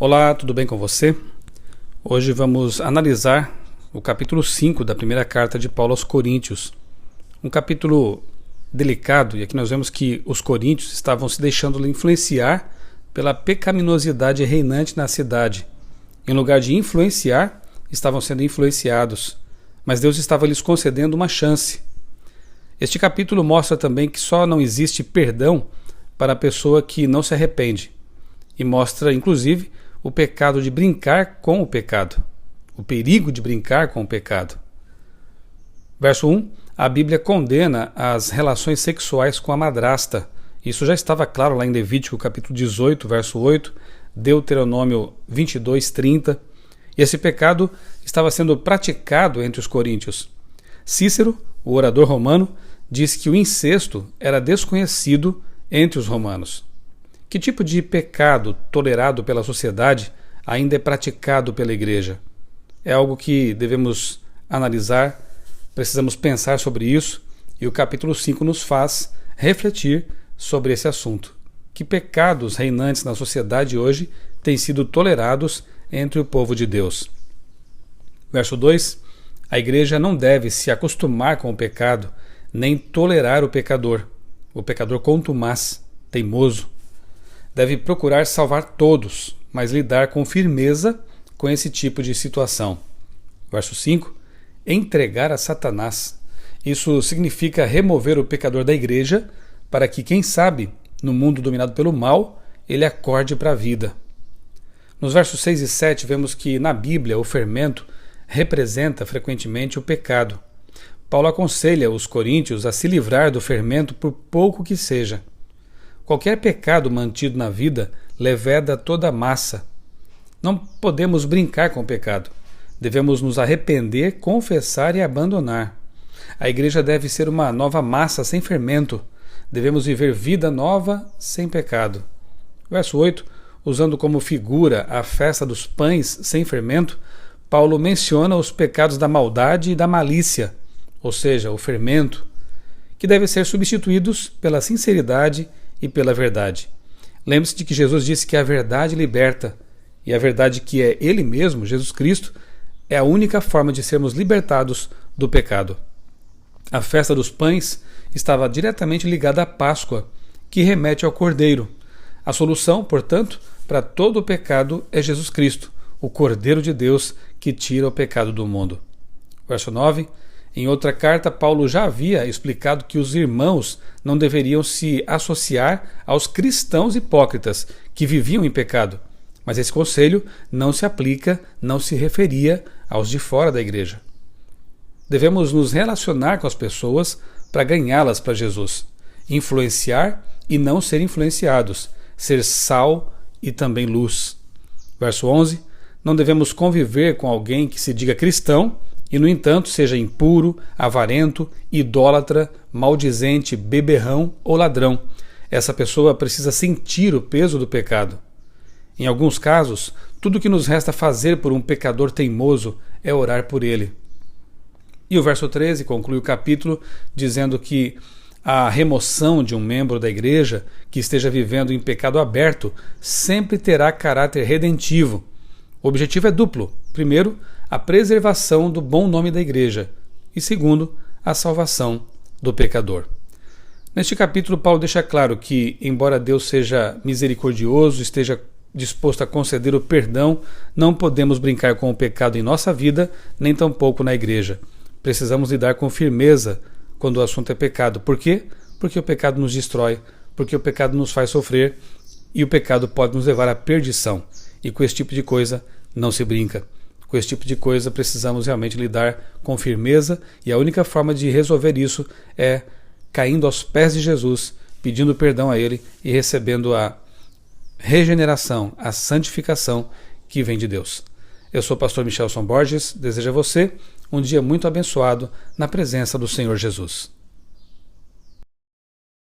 Olá, tudo bem com você? Hoje vamos analisar o capítulo 5 da primeira carta de Paulo aos Coríntios. Um capítulo delicado, e aqui nós vemos que os coríntios estavam se deixando influenciar pela pecaminosidade reinante na cidade. Em lugar de influenciar, estavam sendo influenciados, mas Deus estava lhes concedendo uma chance. Este capítulo mostra também que só não existe perdão para a pessoa que não se arrepende, e mostra, inclusive, o pecado de brincar com o pecado, o perigo de brincar com o pecado. Verso 1, a Bíblia condena as relações sexuais com a madrasta. Isso já estava claro lá em Levítico capítulo 18, verso 8, Deuteronômio 22, 30. E esse pecado estava sendo praticado entre os coríntios. Cícero, o orador romano, diz que o incesto era desconhecido entre os romanos. Que tipo de pecado tolerado pela sociedade ainda é praticado pela igreja? É algo que devemos analisar, precisamos pensar sobre isso, e o capítulo 5 nos faz refletir sobre esse assunto. Que pecados reinantes na sociedade hoje têm sido tolerados entre o povo de Deus? Verso 2, a igreja não deve se acostumar com o pecado, nem tolerar o pecador contumaz, teimoso. Deve procurar salvar todos, mas lidar com firmeza com esse tipo de situação. Verso 5, entregar a Satanás. Isso significa remover o pecador da igreja para que, quem sabe, no mundo dominado pelo mal, ele acorde para a vida. Nos versos 6 e 7 vemos que na Bíblia o fermento representa frequentemente o pecado. Paulo aconselha os coríntios a se livrar do fermento por pouco que seja. Qualquer pecado mantido na vida leveda toda a massa. Não podemos brincar com o pecado. Devemos nos arrepender, confessar e abandonar. A igreja deve ser uma nova massa sem fermento. Devemos viver vida nova sem pecado. Verso 8, usando como figura a festa dos pães sem fermento, Paulo menciona os pecados da maldade e da malícia, ou seja, o fermento, que devem ser substituídos pela sinceridade e pela verdade. Lembre-se de que Jesus disse que a verdade liberta, e a verdade que é Ele mesmo, Jesus Cristo, é a única forma de sermos libertados do pecado. A festa dos pães estava diretamente ligada à Páscoa, que remete ao Cordeiro. A solução, portanto, para todo o pecado é Jesus Cristo, o Cordeiro de Deus que tira o pecado do mundo. Verso 9, em outra carta, Paulo já havia explicado que os irmãos não deveriam se associar aos cristãos hipócritas que viviam em pecado, mas esse conselho não se aplica, não se referia aos de fora da igreja. Devemos nos relacionar com as pessoas para ganhá-las para Jesus, influenciar e não ser influenciados, ser sal e também luz. Verso 11, não devemos conviver com alguém que se diga cristão e, no entanto, seja impuro, avarento, idólatra, maldizente, beberrão ou ladrão. Essa pessoa precisa sentir o peso do pecado. Em alguns casos, tudo o que nos resta fazer por um pecador teimoso é orar por ele. E o verso 13 conclui o capítulo dizendo que a remoção de um membro da igreja que esteja vivendo em pecado aberto sempre terá caráter redentivo. O objetivo é duplo. Primeiro, a preservação do bom nome da igreja e, segundo, a salvação do pecador. Neste capítulo, Paulo deixa claro que, embora Deus seja misericordioso, esteja disposto a conceder o perdão, não podemos brincar com o pecado em nossa vida, nem tampouco na igreja. Precisamos lidar com firmeza quando o assunto é pecado. Por quê? Porque o pecado nos destrói, porque o pecado nos faz sofrer e o pecado pode nos levar à perdição. E com esse tipo de coisa não se brinca. Com esse tipo de coisa precisamos realmente lidar com firmeza, e a única forma de resolver isso é caindo aos pés de Jesus, pedindo perdão a Ele e recebendo a regeneração, a santificação que vem de Deus. Eu sou o pastor Michelson Borges, desejo a você um dia muito abençoado na presença do Senhor Jesus.